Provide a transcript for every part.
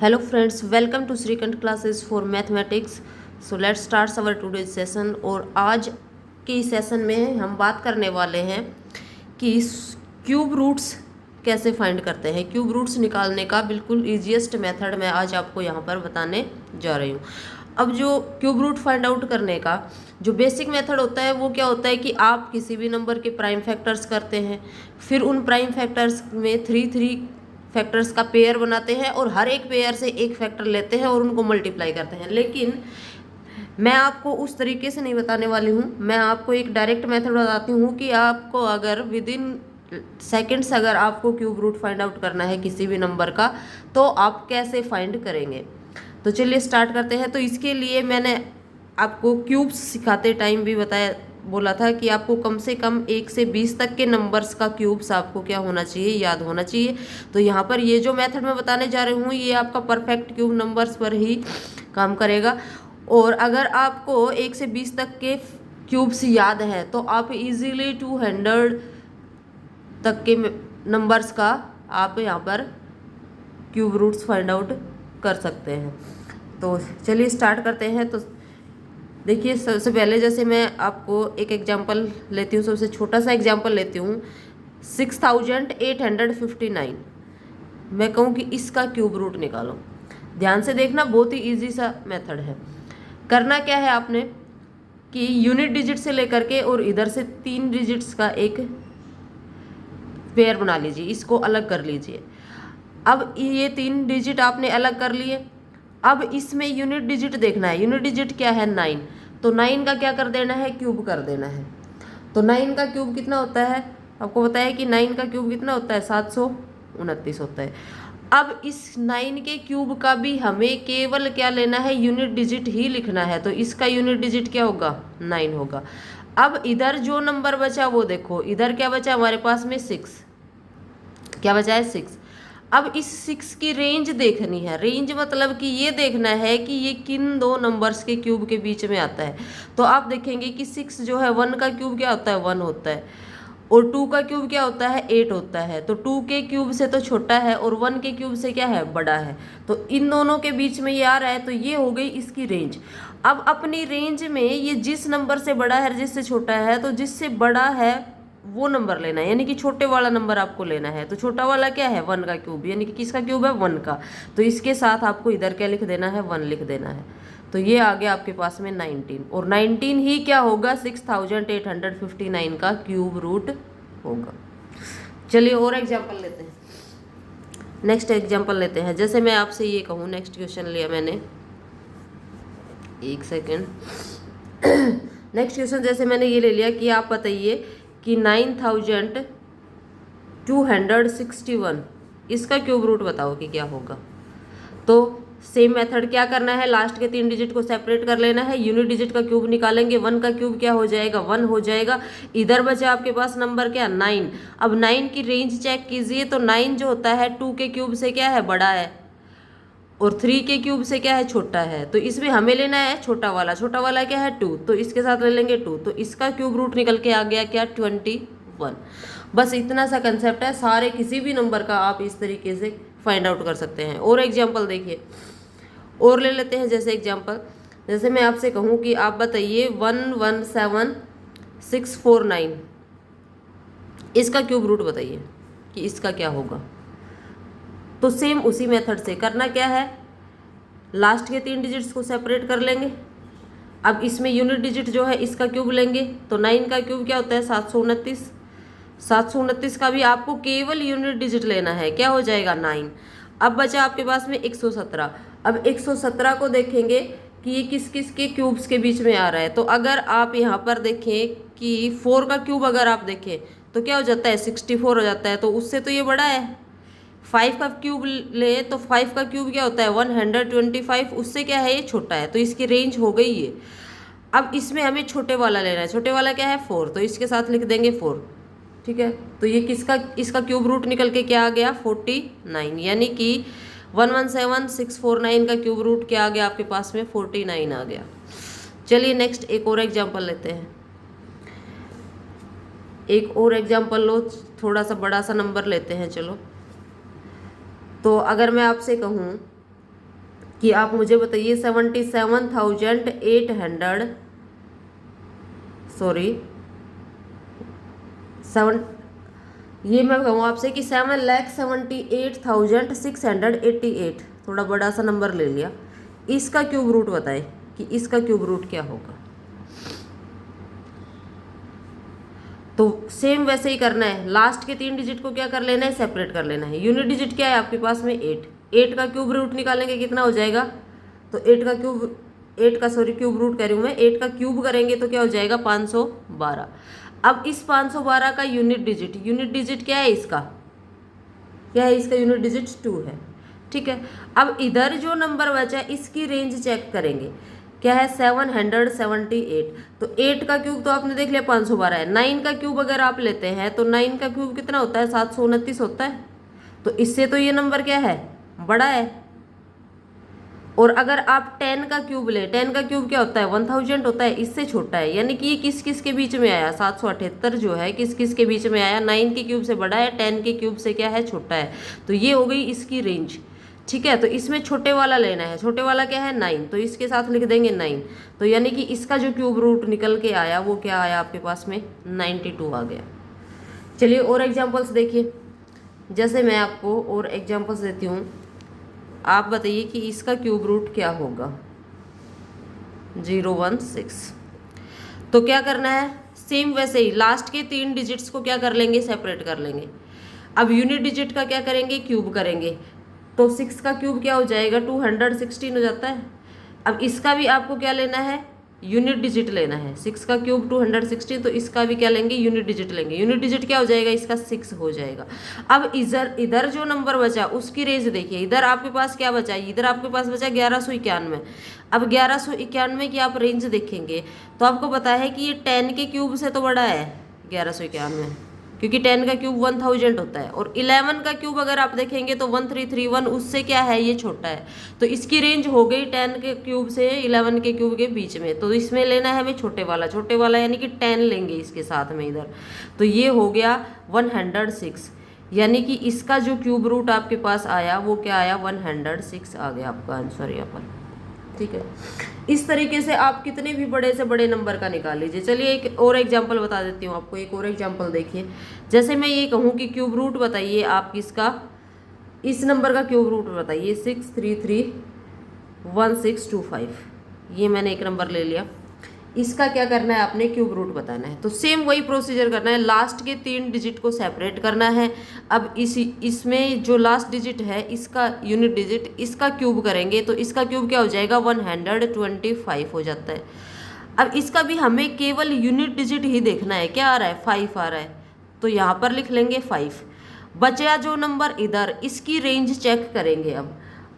Hello friends, welcome to Srikanth classes for mathematics. So let's start our today's session. और आज के session में हम बात करने वाले हैं कि क्यूब रूट्स कैसे फाइंड करते हैं। क्यूब रूट्स निकालने का बिल्कुल ईजीएस्ट मेथड मैं आज आपको यहाँ पर बताने जा रही हूँ। अब जो क्यूब रूट फाइंड आउट करने का जो बेसिक मेथड होता है वो क्या होता है कि आप किसी भी नंबर के प्राइम फैक्टर्स करते हैं, फिर उन प्राइम फैक्टर्स में थ्री फैक्टर्स का पेयर बनाते हैं और हर एक पेयर से एक फैक्टर लेते हैं और उनको मल्टीप्लाई करते हैं। लेकिन मैं आपको उस तरीके से नहीं बताने वाली हूँ, मैं आपको एक डायरेक्ट मेथड बताती हूँ कि आपको अगर विद इन सेकेंड्स अगर आपको क्यूब रूट फाइंड आउट करना है किसी भी नंबर का तो आप कैसे फाइंड करेंगे। तो चलिए स्टार्ट करते हैं। तो इसके लिए मैंने आपको क्यूब्स सिखाते टाइम भी बोला था कि आपको कम से कम 1 से 20 तक के नंबर्स का क्यूब्स आपको क्या होना चाहिए, याद होना चाहिए। तो यहाँ पर ये जो मेथड मैं बताने जा रही हूँ ये आपका परफेक्ट क्यूब नंबर्स पर ही काम करेगा। और अगर आपको 1 से 20 तक के क्यूब्स याद हैं तो आप इजीली 200 तक के नंबर्स का आप यहाँ पर क्यूब रूट्स फाइंड आउट कर सकते हैं। तो चलिए स्टार्ट करते हैं। तो देखिए सबसे पहले जैसे मैं आपको एक एग्जांपल लेती हूँ, सबसे छोटा सा एग्जांपल लेती हूँ 6859। मैं कहूँ कि इसका क्यूब रूट निकालो। ध्यान से देखना, बहुत ही इजी सा मेथड है। करना क्या है आपने कि यूनिट डिजिट से लेकर के और इधर से 3 डिजिट्स का एक पेयर बना लीजिए, इसको अलग कर लीजिए। अब ये 3 डिजिट आपने अलग कर लिए। अब इसमें यूनिट डिजिट देखना है। यूनिट डिजिट क्या है? 9। तो 9 का क्या कर देना है? क्यूब कर देना है। तो 9 का क्यूब कितना होता है? आपको पता है कि 9 का क्यूब कितना होता है? 729 होता है। अब इस 9 के क्यूब का भी हमें केवल क्या लेना है? यूनिट डिजिट ही लिखना है। तो इसका यूनिट डिजिट क्या होगा? 9 होगा। अब इधर जो नंबर बचा वो देखो, इधर क्या बचा हमारे पास में? 6। क्या बचा है? 6। अब इस 6 की रेंज देखनी है। रेंज मतलब कि ये देखना है कि ये किन दो नंबर्स के क्यूब के बीच में आता है। तो आप देखेंगे कि 6 जो है 1 का क्यूब क्या होता है? 1 होता है। और 2 का क्यूब क्या होता है? 8 होता है। तो 2 के क्यूब से तो छोटा है और 1 के क्यूब से क्या है? बड़ा है। तो इन दोनों के बीच में ये आ रहा है, तो ये हो गई इसकी रेंज। अब अपनी रेंज में ये जिस नंबर से बड़ा है जिससे छोटा है, तो जिससे बड़ा है वो नंबर लेना है, यानी कि छोटे वाला नंबर आपको लेना है। तो छोटा वाला क्या है? 1 का क्यूब, यानी कि किसका क्यूब है? 1 का। तो इसके साथ आपको इधर क्या लिख देना है? 1 लिख देना है। तो ये आ गया आपके पास में 19। और 19 ही क्या होगा? 6859 का क्यूब रूट होगा। चलिए और एग्जाम्पल लेते हैं। नेक्स्ट एग्जाम्पल लेते हैं। जैसे मैं आपसे ये कहूँ, नेक्स्ट क्वेश्चन लिया मैंने, एक सेकेंड। नेक्स्ट क्वेश्चन जैसे मैंने ये ले लिया कि आप बताइए कि 9261 इसका क्यूब रूट बताओ कि क्या होगा। तो सेम मेथड क्या करना है? लास्ट के 3 डिजिट को सेपरेट कर लेना है। यूनिट डिजिट का क्यूब निकालेंगे। 1 का क्यूब क्या हो जाएगा? 1 हो जाएगा। इधर बचा आपके पास नंबर क्या? 9। अब 9 की रेंज चेक कीजिए। तो 9 जो होता है 2 के क्यूब से क्या है? बड़ा है। और 3 के क्यूब से क्या है? छोटा है। तो इसमें हमें लेना है छोटा वाला। छोटा वाला क्या है? 2। तो इसके साथ ले लेंगे 2। तो इसका क्यूब रूट निकल के आ गया क्या? 21। बस इतना सा कंसेप्ट है। सारे किसी भी नंबर का आप इस तरीके से फाइंड आउट कर सकते हैं। और एग्जाम्पल देखिए, और ले लेते हैं। जैसे एग्जाम्पल, जैसे मैं आपसे कहूँ कि आप बताइए 117649 इसका क्यूब रूट बताइए कि इसका क्या होगा। तो सेम उसी मेथड से करना क्या है? लास्ट के 3 डिजिट्स को सेपरेट कर लेंगे। अब इसमें यूनिट डिजिट जो है इसका क्यूब लेंगे। तो 9 का क्यूब क्या होता है? 729। 729 का भी आपको केवल यूनिट डिजिट लेना है। क्या हो जाएगा? 9। अब बचा आपके पास में 117। अब 117 को देखेंगे कि ये किस किस के क्यूब्स के बीच में आ रहा है। तो अगर आप यहाँ पर देखें कि 4 का क्यूब अगर आप देखें तो क्या हो जाता है? 64 हो जाता है। तो उससे तो ये बड़ा है। 5 का क्यूब ले तो 5 का क्यूब क्या होता है? 125। उससे क्या है? ये छोटा है। तो इसकी रेंज हो गई ये। अब इसमें हमें छोटे वाला लेना है। छोटे वाला क्या है? 4। तो इसके साथ लिख देंगे 4। ठीक है। तो ये किसका, इसका क्यूब रूट निकल के क्या आ गया? 49। यानी कि 117649 का क्यूब रूट क्या आ गया आपके पास में? 49 आ गया। चलिए नेक्स्ट एक और एग्जाम्पल लेते हैं। एक और एग्जाम्पल लो, थोड़ा सा बड़ा सा नंबर लेते हैं। चलो, तो अगर मैं आपसे कहूँ कि आप मुझे बताइए 77,800 ये मैं कहूँ आपसे कि 7,78,688, थोड़ा बड़ा सा नंबर ले लिया, इसका क्यूब रूट बताएं कि इसका क्यूब रूट क्या होगा। तो सेम वैसे ही करना है, लास्ट के 3 डिजिट को क्या कर लेना है, सेपरेट कर लेना है। यूनिट डिजिट क्या है आपके पास में 8 का क्यूब रूट निकालेंगे कितना हो जाएगा, तो 8 का क्यूब क्यूब रूट कह रही हूँ मैं, 8 का क्यूब करेंगे तो क्या हो जाएगा 512। अब इस 512 का यूनिट डिजिट क्या है इसका, यूनिट डिजिट 2 है। ठीक है, अब इधर जो नंबर बचा है इसकी रेंज चेक करेंगे, क्या है 778। तो 8 का क्यूब तो आपने देख लिया 512 है, 9 का क्यूब अगर आप लेते हैं तो 9 का क्यूब कितना होता है 729 होता है। तो इससे तो ये नंबर क्या है, बड़ा है। और अगर आप 10 का क्यूब ले, 10 का क्यूब क्या होता है 1000 होता है, इससे छोटा है। यानी कि ये किस किस के बीच में आया, 778 जो है किस किस के बीच में आया, 9 के क्यूब से बड़ा है, 10 के क्यूब से क्या है छोटा है। तो ये हो गई इसकी रेंज। ठीक है, तो इसमें छोटे वाला लेना है, छोटे वाला क्या है 9, तो इसके साथ लिख देंगे 9। तो यानी कि इसका जो क्यूब रूट निकल के आया वो क्या आया आपके पास में 92 आ गया। चलिए और एग्जाम्पल्स देखिए, जैसे मैं आपको और एग्जाम्पल्स देती हूँ, आप बताइए कि इसका क्यूब रूट क्या होगा 016। तो क्या करना है, सेम वैसे ही लास्ट के 3 डिजिट्स को क्या कर लेंगे, सेपरेट कर लेंगे। अब यूनिट डिजिट का क्या करेंगे, क्यूब करेंगे। तो 6 का क्यूब क्या हो जाएगा 216 हो जाता है। अब इसका भी आपको क्या लेना है, यूनिट डिजिट लेना है। 6 का क्यूब 216, तो इसका भी क्या लेंगे, यूनिट डिजिट लेंगे। यूनिट डिजिट क्या हो जाएगा इसका 6 हो जाएगा। अब इधर जो नंबर बचा उसकी रेंज देखिए, इधर आपके पास क्या बचा, इधर आपके पास बचा 1191। अब 1191 की आप रेंज देखेंगे तो आपको पता है कि ये 10 के क्यूब से तो बड़ा है 1191, क्योंकि 10 का क्यूब 1000 होता है। और 11 का क्यूब अगर आप देखेंगे तो 1331, उससे क्या है ये छोटा है। तो इसकी रेंज हो गई 10 के क्यूब से 11 के क्यूब के बीच में। तो इसमें लेना है हमें छोटे वाला यानी कि 10 लेंगे इसके साथ में इधर। तो ये हो गया 106, यानी कि इसका जो क्यूब रूट आपके पास आया वो क्या आया 106 आ गया आपका आंसर यहाँ पर। ठीक है, इस तरीके से आप कितने भी बड़े से बड़े नंबर का निकाल लीजिए। चलिए एक और एग्जांपल बता देती हूँ आपको, एक और एग्जांपल देखिए। जैसे मैं ये कहूँ कि क्यूब रूट बताइए आप किसका, इस नंबर का क्यूब रूट बताइए 6331625। ये मैंने एक नंबर ले लिया, इसका क्या करना है आपने क्यूब रूट बताना है। तो सेम वही प्रोसीजर करना है, लास्ट के 3 डिजिट को सेपरेट करना है। अब इसमें जो लास्ट डिजिट है इसका यूनिट डिजिट, इसका क्यूब करेंगे तो इसका क्यूब क्या हो जाएगा 125 हो जाता है। अब इसका भी हमें केवल यूनिट डिजिट ही देखना है, क्या आ रहा है 5 आ रहा है, तो यहाँ पर लिख लेंगे 5। बचा जो नंबर इधर, इसकी रेंज चेक करेंगे।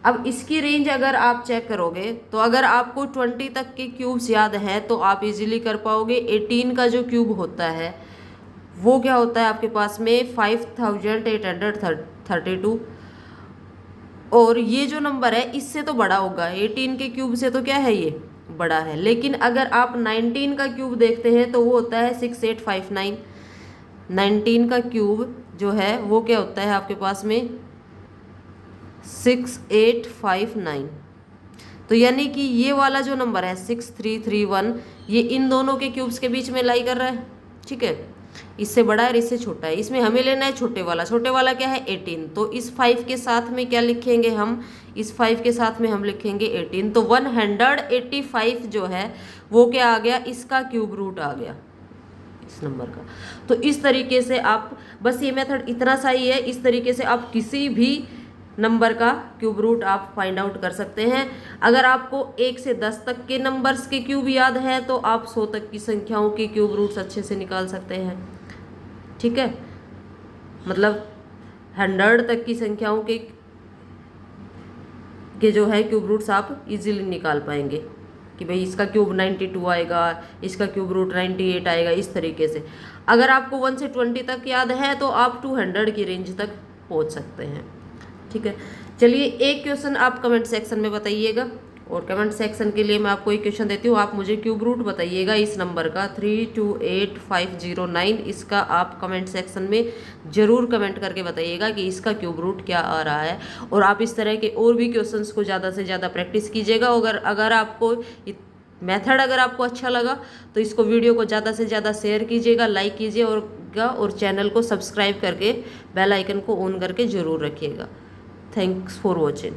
अब इसकी रेंज अगर आप चेक करोगे तो अगर आपको 20 तक के क्यूब्स याद हैं तो आप इजीली कर पाओगे। 18 का जो क्यूब होता है वो क्या होता है आपके पास में 5832, और ये जो नंबर है इससे तो बड़ा होगा, 18 के क्यूब से तो क्या है ये बड़ा है। लेकिन अगर आप 19 का क्यूब देखते हैं तो वो होता है 6859। 19 का क्यूब जो है वो क्या होता है आपके पास में 6859। तो यानी कि ये वाला जो नंबर है 6331, ये इन दोनों के क्यूब्स के बीच में लाई कर रहा है। ठीक है, इससे बड़ा है और इससे छोटा है। इसमें हमें लेना है छोटे वाला क्या है 18। तो इस 5 के साथ में क्या लिखेंगे हम, इस 5 के साथ में हम लिखेंगे 18। तो 185 जो है वो क्या आ गया, इसका क्यूब रूट आ गया इस नंबर का। तो इस तरीके से आप, बस ये मेथड इतना सा ही है, इस तरीके से आप किसी भी नंबर का क्यूब रूट आप फाइंड आउट कर सकते हैं। अगर आपको 1 से 10 तक के नंबर्स के क्यूब याद हैं तो आप 100 तक की संख्याओं के क्यूब रूट्स अच्छे से निकाल सकते हैं। ठीक है, मतलब 100 तक की संख्याओं के जो है क्यूब रूट्स आप इजीली निकाल पाएंगे कि भाई इसका क्यूब 92 आएगा, इसका क्यूब रूट 98 आएगा, इस तरीके से। अगर आपको 1 से 20 तक याद है तो आप 200 की रेंज तक पहुंच सकते हैं। ठीक है, चलिए एक क्वेश्चन आप कमेंट सेक्शन में बताइएगा, और कमेंट सेक्शन के लिए मैं आपको एक क्वेश्चन देती हूँ, आप मुझे क्यूब रूट बताइएगा इस नंबर का 328509। इसका आप कमेंट सेक्शन में ज़रूर कमेंट करके बताइएगा कि इसका क्यूब रूट क्या आ रहा है। और आप इस तरह के और भी क्वेश्चंस को ज़्यादा से ज़्यादा प्रैक्टिस कीजिएगा। अगर आपको मेथड अगर आपको अच्छा लगा तो इसको वीडियो को ज़्यादा से ज़्यादा शेयर कीजिएगा, लाइक कीजिए और चैनल को सब्सक्राइब करके बेल आइकन को ऑन करके ज़रूर रखिएगा। Thanks for watching.